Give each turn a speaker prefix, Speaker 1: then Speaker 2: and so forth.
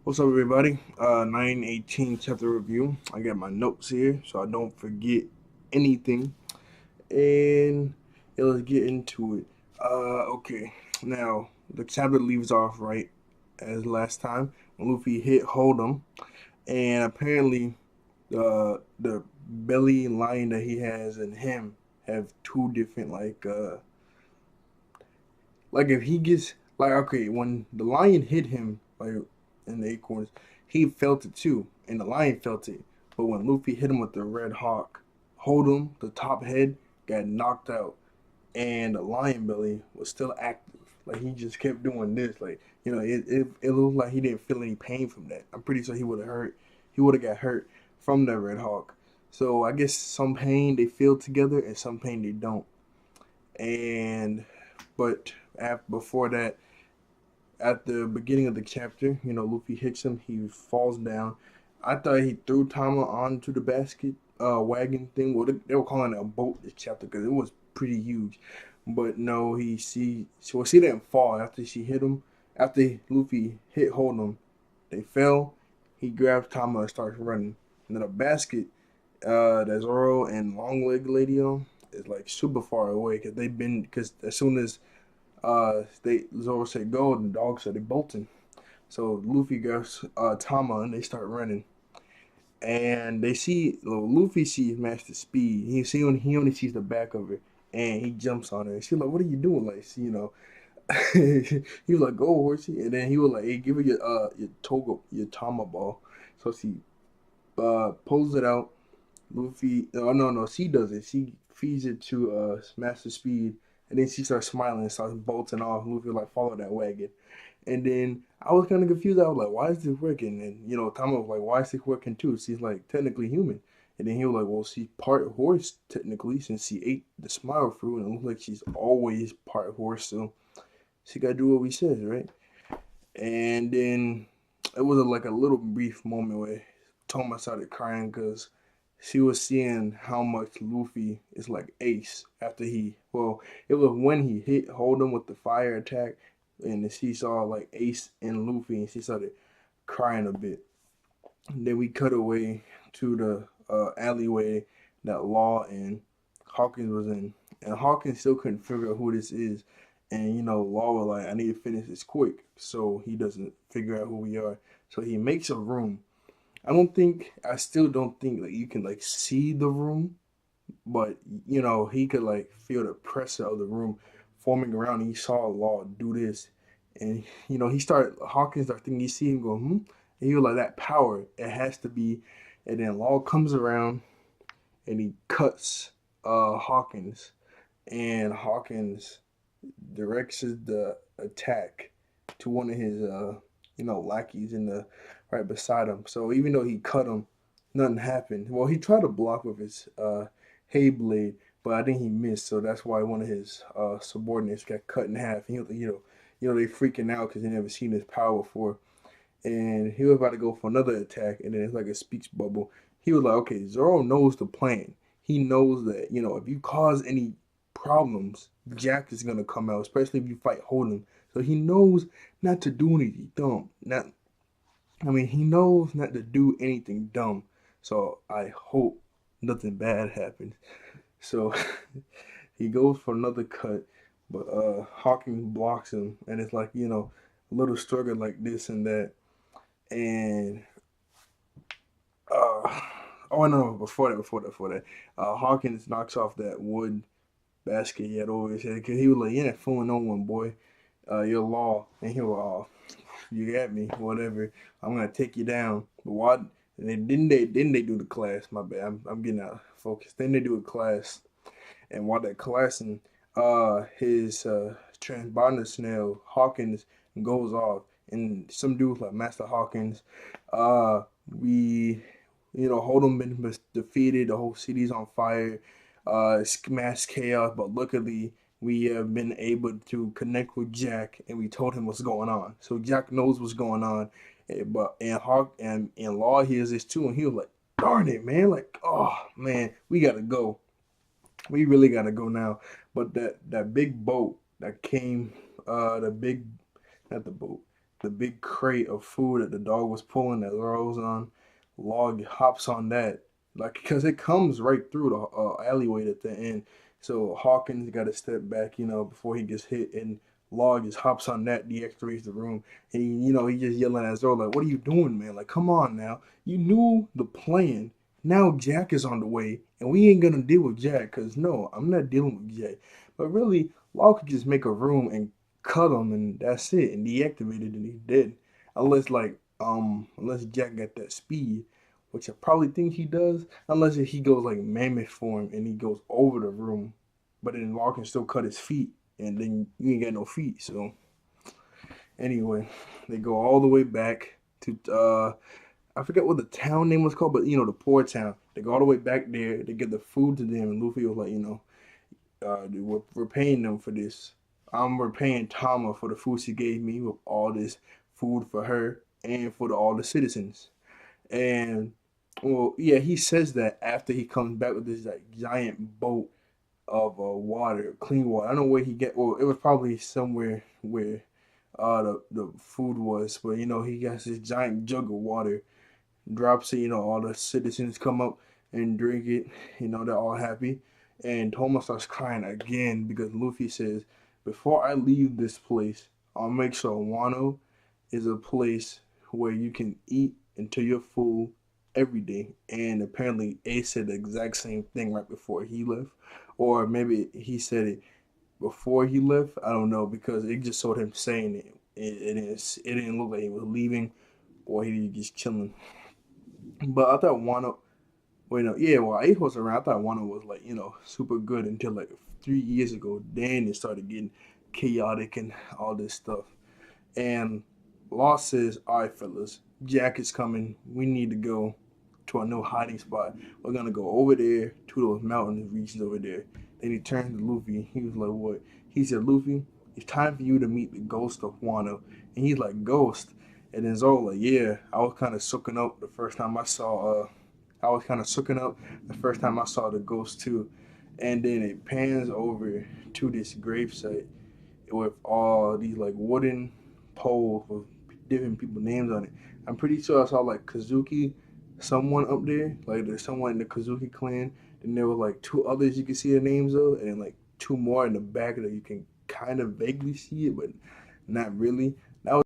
Speaker 1: What's up, everybody? 918 chapter review. I got my notes here so I don't forget anything. And yeah, let's get into it. Okay. Now, the chapter leaves off right as last time when Luffy hit Hold'em. And apparently, the belly lion that he has and him have two different, like if he gets like okay, when the lion hit him like in the acorns, he felt it too, and the lion felt it. But when Luffy hit him with the red hawk, hold him, the top head got knocked out, and the lion belly was still active. Like he just kept doing this. Like it looked like he didn't feel any pain from that. I'm pretty sure he would have hurt. He would have got hurt from that red hawk. So I guess some pain they feel together and some pain they don't. And but before that, at the beginning of the chapter, Luffy hits him. He falls down. I thought he threw Tama onto the basket wagon thing. Well, they were calling it a boat this chapter because it was pretty huge. But no, she didn't fall after she hit him. After Luffy hit hold him, they fell. He grabs Tama and starts running. And then a basket that Zoro and Long Leg Lady on is like super far away because as soon as they Zoro said go, and the dog said they bolting. So Luffy grabs Tama and they start running. And they see Luffy sees Master Speed. He only sees the back of it, and he jumps on her. And she's like, "What are you doing?" Like, he was like, "Go, horsey," and then he was like, "Hey, give her your Tama ball." So she pulls it out. Luffy, oh no, she does it. She feeds it to Master Speed, and then she starts smiling and starts bolting off. Luffy like follow that wagon, and then I was kind of confused. I was like, why is this working? And Tama was like, why is this working too? She's like technically human, and then he was like, well, she's part horse technically since she ate the smile fruit, and it looks like she's always part horse, so she gotta do what we says, right? And then it was like a little brief moment where Toma started crying because she was seeing how much Luffy is like Ace after it was when he hit Hold'em with the fire attack, and she saw like Ace and Luffy, and she started crying a bit. And then we cut away to the alleyway that Law and Hawkins was in, and Hawkins still couldn't figure out who this is. And Law was like, "I need to finish this quick," so he doesn't figure out who we are. So he makes a room. I still don't think like you can like see the room, but he could like feel the pressure of the room forming around. And he saw Law do this, and Hawkins started thinking he see him go, hmm, and he was like that power. It has to be, and then Law comes around and he cuts Hawkins, and Hawkins directs the attack to one of his lackeys in the right beside him. So even though he cut him, nothing happened. Well, he tried to block with his hay blade, but I think he missed. So that's why one of his subordinates got cut in half. And they freaking out because they never seen his power before. And he was about to go for another attack, and then it's like a speech bubble. He was like, "Okay, Zoro knows the plan. He knows that if you cause any problems, Jack is gonna come out, especially if you fight Holden. So he knows not to do anything dumb. He knows not to do anything dumb. So I hope nothing bad happens." So he goes for another cut, but Hawkins blocks him, and it's like a little struggle like this and that, and uh, oh no, before that, Hawkins knocks off that wood basket he had over his head because he was like, "You're not fooling no one, boy. You're Law," and he was, "Oh, you got me, whatever. I'm gonna take you down." But why? And then they do the class. My bad. I'm getting out of focus. Then they do a class, and while they're classing, his transponder snail Hawkins goes off, and some dude like Master Hawkins, we Hold'em been defeated. The whole city's on fire. It's mass chaos, but luckily we have been able to connect with Jack, and we told him what's going on. So Jack knows what's going on, but and Hawk and Law hears this too, and he was like, "Darn it, man! Like, oh man, we gotta go. We really gotta go now." But that big boat that came, the big, not the boat. the big crate of food that the dog was pulling that Rose on. Log hops on that, like because it comes right through the alleyway at the end. So Hawkins got to step back, before he gets hit, and Log just hops on that, deactivates the room, and he just yelling at Zoro like, "What are you doing, man? Like, come on now! You knew the plan. Now Jack is on the way, and we ain't gonna deal with Jack, cause no, I'm not dealing with Jack." But really, Log could just make a room and cut him, and that's it, and deactivate it, and he's dead. Unless Jack got that speed, which I probably think he does, unless he goes like mammoth form and he goes over the room, but then Law can still cut his feet, and then you ain't got no feet. So anyway, they go all the way back to I forget what the town name was called, but the poor town. They go all the way back there. They give the food to them, and Luffy was like, we're paying them for this. We're paying Tama for the food she gave me with all this food for her and for all the citizens. And well, yeah, he says that after he comes back with this like giant boat of water, clean water. I don't know where he get. Well, it was probably somewhere where the food was, but he got this giant jug of water, drops it. All the citizens come up and drink it. They're all happy, and Toma starts crying again because Luffy says, "Before I leave this place, I'll make sure Wano is a place where you can eat until you're full every day." And apparently, Ace said the exact same thing right before he left, or maybe he said it before he left. I don't know because it just showed him saying it. It didn't look like he was leaving or he was just chilling. But I thought Wano, well, yeah, while Ace was around, I thought Wano was like super good until like 3 years ago. Then it started getting chaotic and all this stuff. And Law says, "All right, fellas, Jack is coming. We need to go to a new hiding spot. We're gonna go over there to those mountains regions over there." Then he turned to Luffy. He was like, "What?" He said, "Luffy, it's time for you to meet the ghost of Wano." And he's like, "Ghost?" And then Zoro like, "Yeah, I was kind of soaking up the first time I saw. I was kind of soaking up the first time I saw the ghost too." And then it pans over to this gravesite with all these like wooden poles with different people names on it. I'm pretty sure I saw like Kazuki, someone up there, like there's someone in the Kazuki clan. Then there were like two others you can see the names of, and like two more in the back that you can kind of vaguely see it, but not really.